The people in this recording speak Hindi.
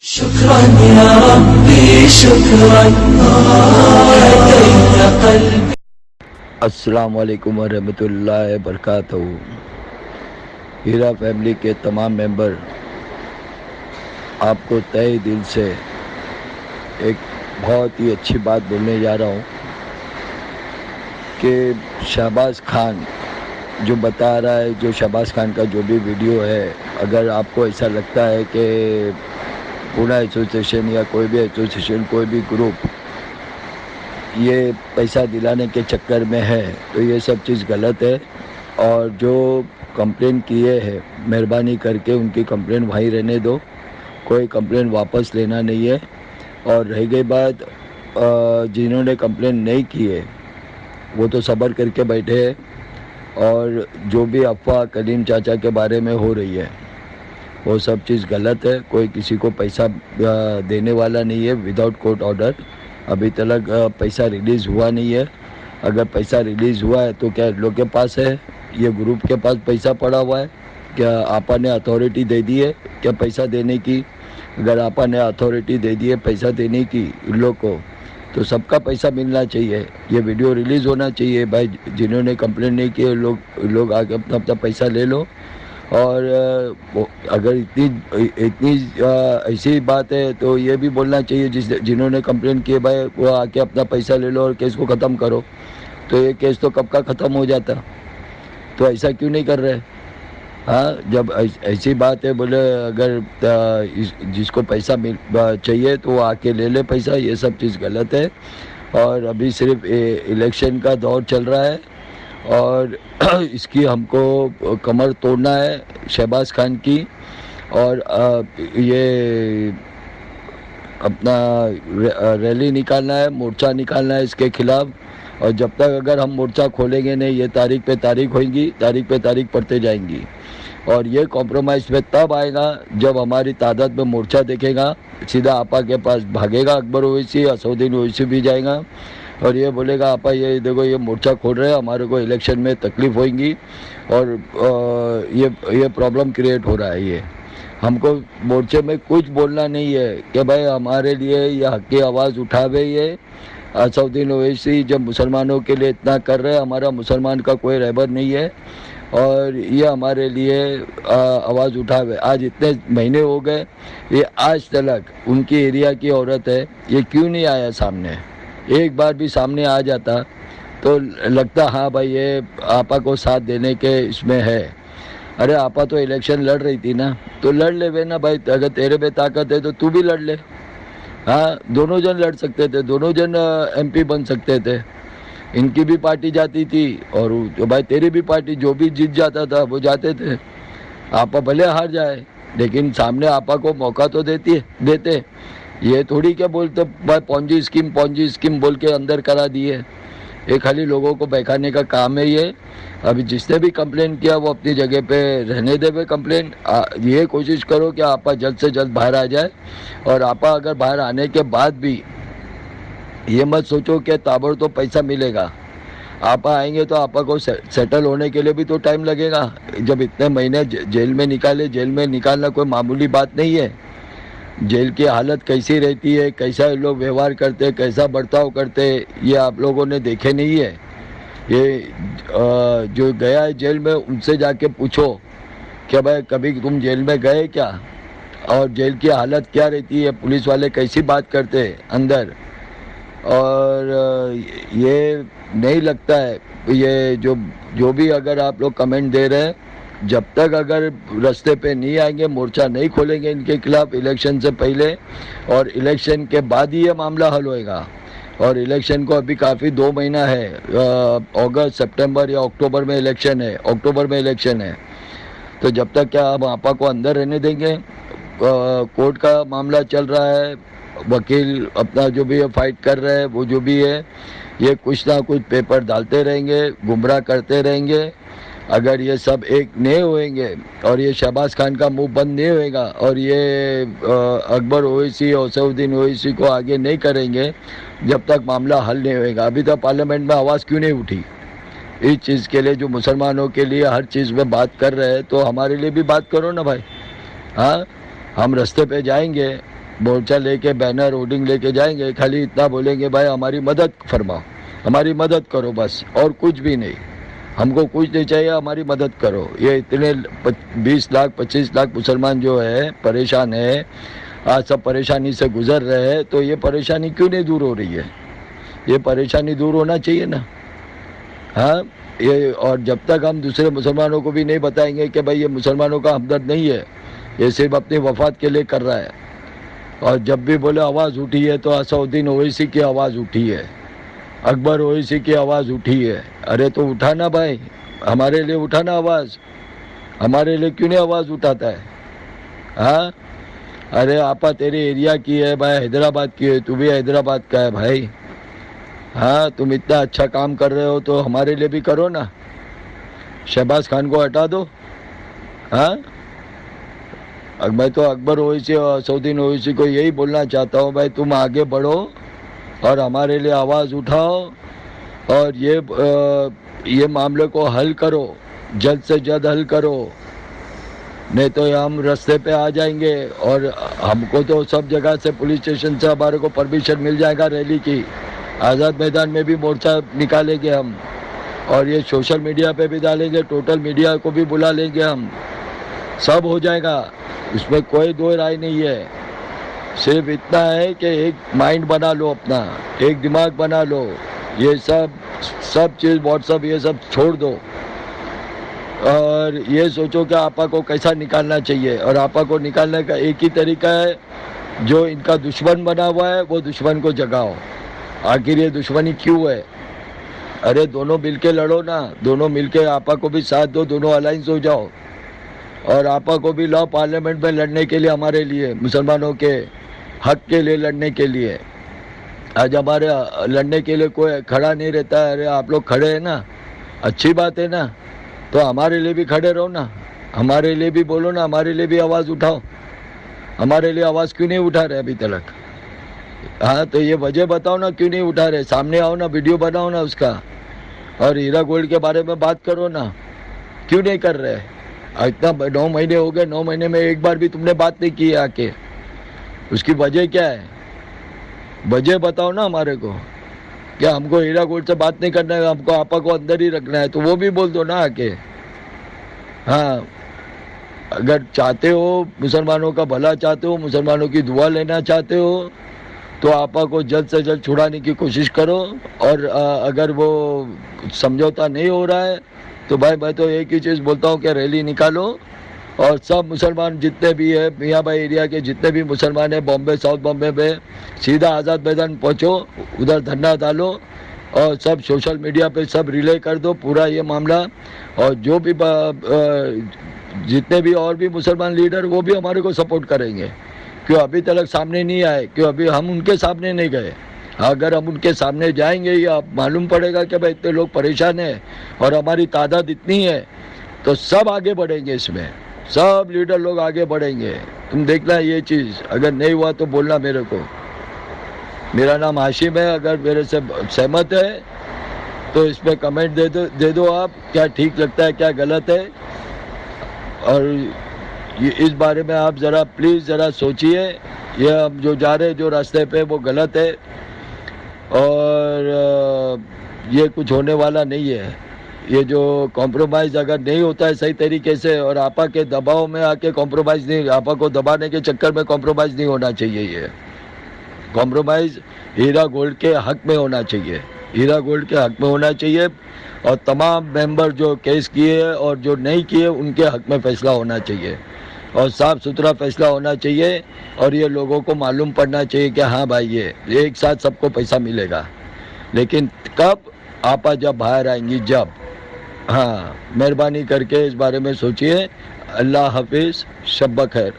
शुक्रान या रब्बी शुक्रान हदैत क़ल्बी। अस्सलाम वालेकुम वरहमतुल्लाहि वबरकातुहू। हीरा फैमिली के तमाम मेंबर आपको तहे दिल से एक बहुत ही अच्छी बात बोलने जा रहा हूँ कि शहबाज खान जो बता रहा है, जो शहबाज खान का जो भी वीडियो है, अगर आपको ऐसा लगता है कि पूना एसोसिएशन या कोई भी एसोसिएशन, कोई भी ग्रुप ये पैसा दिलाने के चक्कर में है, तो ये सब चीज़ गलत है। और जो कंप्लेन किए हैं, मेहरबानी करके उनकी कंप्लेन वहीं रहने दो, कोई कंप्लेन वापस लेना नहीं है। और रह गई बात जिन्होंने कंप्लेन नहीं की है वो तो सब्र करके बैठे हैं, और जो भी अफवाह कलीम चाचा के बारे में हो रही है वो सब चीज़ गलत है। कोई किसी को पैसा देने वाला नहीं है विदाउट कोर्ट ऑर्डर। अभी तक पैसा रिलीज़ हुआ नहीं है। अगर पैसा रिलीज़ हुआ है तो क्या लोग के पास है, ये ग्रुप के पास पैसा पड़ा हुआ है? क्या आपा ने अथॉरिटी दे दी है क्या पैसा देने की? अगर आपा ने अथॉरिटी दे दी है पैसा देने की इन लोग को, तो सबका पैसा मिलना चाहिए। ये वीडियो रिलीज़ होना चाहिए भाई। जिन्होंने कंप्लेंट नहीं की लोग आके अपना अपना पैसा ले लो। और अगर इतनी ऐसी बात है तो ये भी बोलना चाहिए जिन्होंने कंप्लेंट किए भाई वो आके अपना पैसा ले लो और केस को ख़त्म करो। तो ये केस तो कब का ख़त्म हो जाता, तो ऐसा क्यों नहीं कर रहे? हाँ, जब ऐसी बात है बोले अगर जिसको पैसा चाहिए तो वो आके ले ले पैसा, ये सब चीज़ गलत है। और अभी सिर्फ इलेक्शन का दौर चल रहा है और इसकी हमको कमर तोड़ना है शहबाज खान की। और ये अपना रैली निकालना है, मोर्चा निकालना है इसके खिलाफ। और जब तक अगर हम मोर्चा खोलेंगे नहीं, ये तारीख पे तारीख होगी, तारीख पे तारीख पड़ते जाएंगी। और ये कॉम्प्रोमाइज़ में तब आएगा जब हमारी तादाद में मोर्चा देखेगा, सीधा आपा के पास भागेगा। अकबर ओवैसी, असदुद्दीन ओवैसी भी जाएगा और ये बोलेगा आपा ये देखो ये मोर्चा खोल रहे हैं, हमारे को इलेक्शन में तकलीफ होगी और ये प्रॉब्लम क्रिएट हो रहा है। ये हमको मोर्चे में कुछ बोलना नहीं है कि भाई हमारे लिए ये हक की आवाज़ उठावे। ये असदुद्दीन ओवैसी जब मुसलमानों के लिए इतना कर रहे हैं, हमारा मुसलमान का कोई रहबर नहीं है और ये हमारे लिए आवाज़ उठावे। आज इतने महीने हो गए, ये आज तक उनकी एरिया की औरत है, ये क्यों नहीं आया सामने? एक बार भी सामने आ जाता तो लगता हाँ भाई ये आपा को साथ देने के इसमें है। अरे आपा तो इलेक्शन लड़ रही थी ना, तो लड़ ले वे ना भाई। अगर तेरे में ताकत है तो तू भी लड़ ले। हाँ, दोनों जन लड़ सकते थे, दोनों जन एमपी बन सकते थे। इनकी भी पार्टी जाती थी और भाई तेरी भी पार्टी, जो भी जीत जाता था वो जाते थे। आपा भले हार जाए लेकिन सामने आपा को मौका तो देते। ये थोड़ी क्या बोलते भाई पॉन्जी स्कीम बोल के अंदर करा दिए। ये खाली लोगों को बहकाने का काम है ये। अभी जिसने भी कंप्लेन किया वो अपनी जगह पे रहने देवे कंप्लेन। ये कोशिश करो कि आपा जल्द से जल्द बाहर आ जाए। और आपा अगर बाहर आने के बाद भी ये मत सोचो कि ताबड़तोड़ पैसा मिलेगा। आपा आएंगे तो आपा को सेटल होने के लिए भी तो टाइम लगेगा। जब इतने महीने जेल में निकाले, जेल में निकालना कोई मामूली बात नहीं है। जेल की हालत कैसी रहती है, कैसा लोग व्यवहार करते हैं, कैसा बर्ताव करते हैं, ये आप लोगों ने देखे नहीं है। ये जो गया है जेल में उनसे जाके पूछो कि भाई कभी तुम जेल में गए क्या, और जेल की हालत क्या रहती है, पुलिस वाले कैसी बात करते हैं अंदर। और ये नहीं लगता है ये जो भी अगर आप लोग कमेंट दे रहे हैं, जब तक अगर रास्ते पे नहीं आएंगे, मोर्चा नहीं खोलेंगे इनके खिलाफ इलेक्शन से पहले, और इलेक्शन के बाद ही ये मामला हल होएगा। और इलेक्शन को अभी काफ़ी 2 महीना है, अगस्त, सितंबर या अक्टूबर में इलेक्शन है, अक्टूबर में इलेक्शन है। तो जब तक क्या हम आपा को अंदर रहने देंगे? कोर्ट का मामला चल रहा है, वकील अपना जो भी है फाइट कर रहे हैं, वो जो भी है ये कुछ ना कुछ पेपर डालते रहेंगे, गुमराह करते रहेंगे। अगर ये सब एक नहीं होएंगे और ये शहबाज खान का मुंह बंद नहीं होएगा और ये अकबर ओवैसी और असदुद्दीन ओवैसी को आगे नहीं करेंगे, जब तक मामला हल नहीं होएगा। अभी तक पार्लियामेंट में आवाज़ क्यों नहीं उठी इस चीज़ के लिए? जो मुसलमानों के लिए हर चीज़ में बात कर रहे हैं तो हमारे लिए भी बात करो ना भाई। हाँ, हम रास्ते पे जाएंगे मोर्चा लेके बैनर होर्डिंग लेके जाएंगे, खाली इतना बोलेंगे भाई हमारी मदद फरमाओ, हमारी मदद करो, बस और कुछ भी नहीं, हमको कुछ नहीं चाहिए, हमारी मदद करो। ये इतने 20 लाख 25 लाख मुसलमान जो है परेशान है, आज सब परेशानी से गुजर रहे हैं, तो ये परेशानी क्यों नहीं दूर हो रही है? ये परेशानी दूर होना चाहिए ना। हाँ, ये और जब तक हम दूसरे मुसलमानों को भी नहीं बताएंगे कि भाई ये मुसलमानों का हमदर्द नहीं है, ये सिर्फ अपनी वफात के लिए कर रहा है, और जब भी बोले आवाज़ उठी है तो असउद्दीन ओवैसी की आवाज़ उठी है, अकबर ओवैसी की आवाज़ उठी है। अरे तो उठाना भाई, हमारे लिए उठाना आवाज़, हमारे लिए क्यों नहीं आवाज़ उठाता है? हाँ, अरे आपा तेरे एरिया की है भाई, हैदराबाद की है, तू भी हैदराबाद का है भाई। हाँ, तुम इतना अच्छा काम कर रहे हो तो हमारे लिए भी करो ना। शहबाज खान को हटा दो। हाँ, मैं तो अकबर ओवैसी और असउद्दीन ओवैसी को यही बोलना चाहता हूँ, भाई तुम आगे बढ़ो और हमारे लिए आवाज़ उठाओ, और ये मामले को हल करो, जल्द से जल्द हल करो, नहीं तो हम रास्ते पे आ जाएंगे। और हमको तो सब जगह से, पुलिस स्टेशन से हमारे को परमिशन मिल जाएगा रैली की, आज़ाद मैदान में भी मोर्चा निकालेंगे हम, और ये सोशल मीडिया पे भी डालेंगे, टोटल मीडिया को भी बुला लेंगे हम, सब हो जाएगा, उसमें कोई दो राय नहीं है। सिर्फ इतना है कि एक माइंड बना लो अपना, एक दिमाग बना लो, ये सब चीज़ व्हाट्सअप ये सब छोड़ दो, और ये सोचो कि आपा को कैसा निकालना चाहिए। और आपा को निकालने का एक ही तरीका है, जो इनका दुश्मन बना हुआ है वो दुश्मन को जगाओ। आखिर ये दुश्मनी क्यों है? अरे दोनों मिलके लड़ो ना, दोनों मिलके आपा को भी साथ दो, दोनों अलायंस हो जाओ, और आपा को भी लाओ पार्लियामेंट में लड़ने के लिए, हमारे लिए, मुसलमानों के हक के लिए लड़ने के लिए। आज हमारे लड़ने के लिए कोई खड़ा नहीं रहता है। अरे आप लोग खड़े हैं ना, अच्छी बात है ना, तो हमारे लिए भी खड़े रहो ना, हमारे लिए भी बोलो ना, हमारे लिए भी आवाज़ उठाओ। हमारे लिए आवाज़ क्यों नहीं उठा रहे अभी तक? हाँ, तो ये वजह बताओ ना, क्यों नहीं उठा रहे? सामने आओ ना, वीडियो बनाओ ना उसका, और हीरा गोल्ड के बारे में बात करो ना, क्यों नहीं कर रहे? इतना 9 महीने हो गए, 9 महीने में एक बार भी तुमने बात नहीं की है आके, उसकी वजह क्या है? वजह बताओ ना हमारे को। क्या हमको हीरा गोल्ड से बात नहीं करना है, हमको आपा को अंदर ही रखना है, तो वो भी बोल दो ना आके। हाँ, अगर चाहते हो, मुसलमानों का भला चाहते हो, मुसलमानों की दुआ लेना चाहते हो, तो आपा को जल्द से जल्द छुड़ाने की कोशिश करो। और अगर वो समझौता नहीं हो रहा है तो भाई मैं तो एक ही चीज़ बोलता हूँ कि रैली निकालो, और सब मुसलमान जितने भी है, मियाँ भाई एरिया के जितने भी मुसलमान हैं, बॉम्बे, साउथ बॉम्बे में सीधा आज़ाद मैदान पहुँचो, उधर धरना डालो, और सब सोशल मीडिया पे सब रिले कर दो पूरा ये मामला। और जो भी जितने भी और भी मुसलमान लीडर, वो भी हमारे को सपोर्ट करेंगे। क्यों अभी तक सामने नहीं आए? क्यों अभी हम उनके सामने नहीं गए? अगर हम उनके सामने जाएंगे, या मालूम पड़ेगा कि भाई इतने लोग परेशान हैं और हमारी तादाद इतनी है, तो सब आगे बढ़ेंगे, इसमें सब लीडर लोग आगे बढ़ेंगे। तुम देखना ये चीज़, अगर नहीं हुआ तो बोलना मेरे को। मेरा नाम हाशिम है, अगर मेरे से सहमत है तो इसमें कमेंट दे दो आप, क्या ठीक लगता है, क्या गलत है। और ये इस बारे में आप ज़रा प्लीज़ ज़रा सोचिए, ये हम जो जा रहे हैं जो रास्ते पे, वो गलत है, और ये कुछ होने वाला नहीं है। ये जो कॉम्प्रोमाइज़ अगर नहीं होता है सही तरीके से, और आपा के दबाव में आके कॉम्प्रोमाइज़ नहीं, आपा को दबाने के चक्कर में कॉम्प्रोमाइज़ नहीं होना चाहिए। ये कॉम्प्रोमाइज़ हीरा गोल्ड के हक में होना चाहिए, हीरा गोल्ड के हक में होना चाहिए, और तमाम मेंबर जो केस किए और जो नहीं किए उनके हक में फ़ैसला होना चाहिए, और साफ़ सुथरा फ़ैसला होना चाहिए। और ये लोगों को मालूम पड़ना चाहिए कि हाँ भाई, ये एक साथ सबको पैसा मिलेगा, लेकिन कब? आपा जब बाहर आएंगी, जब। हाँ, मेहरबानी करके इस बारे में सोचिए। अल्लाह हाफिज़, शब खैर।